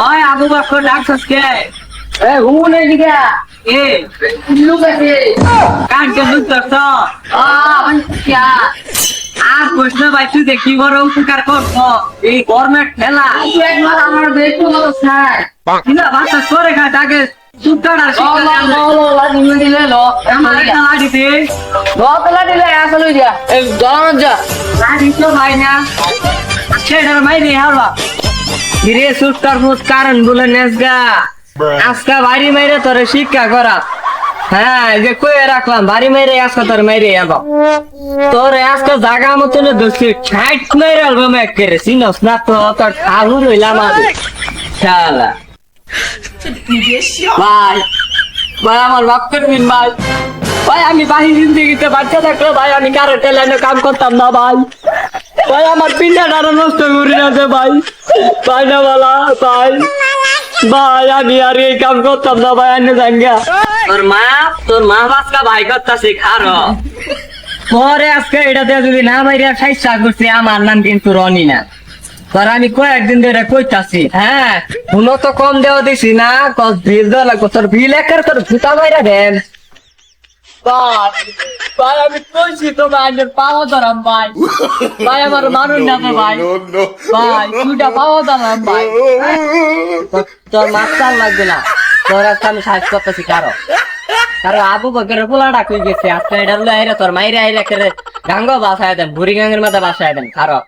ওই আবু বকর ডাকছস কে? এ হুন এদিকে এ লুক আছে কান কে বুঝছস? আমি কিয়া আর প্রশ্ন ভাই তুই যে কি বড় উপকার করছ এই গভর্নমেন্ট খেলা একবার আমার দেখো স্যার কিনা ভাষা করে খা তাকে সুটাড়া শিক্ষা লাঠি দিলে লো আমার একটা লাঠি দে দতলা দিলে আসলে যা এই দলান যা লাঠি তো ভাই না সেটার মাইরে হারবা ধীরে সুটার মুস কারণ বলে নেসগা আজকা বাড়ি মাইরে তোরে শিক্ষা করা হ্যাঁ যে কয়ে রাখলাম বাড়ি মাইরে আজকে তোর মাইরে যাবো তোর আজকে জায়গা মতন দোষী ঠাইট মাইরে অ্যালবাম এক করে চিনস না তো তোর ঠাকুর হইলাম আমি শালা ভাই ভাই আমার বাপ করবিন ভাই ভাই আমি বাহি জিন্দিগিতে বাচ্চা থাকলে ভাই আমি কারেন্ট লাইনে কাম করতাম না ভাই ভাই আমার পিন্ডাটা নষ্ট করি না যে ভাই ভাই না বলা ভাই ভাই আমি আর এই কাম করতাম না ভাই আনে জাঙ্গা তোর মা বাসকা ভাই করতাছে খারো পরে আজকে এটা দিয়ে যদি না বাইরে সাইসা করছি আমার নাম কিন্তু রনি না তোর আমি কয়েকদিন ধরে কইতাছি হ্যাঁ শুনো তো কম দেওয়া দিছি না কস বিল দেওয়া লাগবো তোর বিল একের তোর ভুতা বাইরে দেন ভাই ভাই আমি কইছি তো ভাই পাওয়া ধরাম ভাই ভাই আমার মানুষ না তো ভাই ভাই তুইটা পাওয়া ধরাম ভাই তোর মাস্টার লাগবে না তোর আজকে আমি সাহায্য করতেছি কারো আবু বকরের পোলাটা কই গেছে আজকে এটা লইরা তোর মাইরে আইরা করে গাঙ্গ বাসায় দেন বুড়ি গাঙ্গের মাথা বাসায় দেন কারো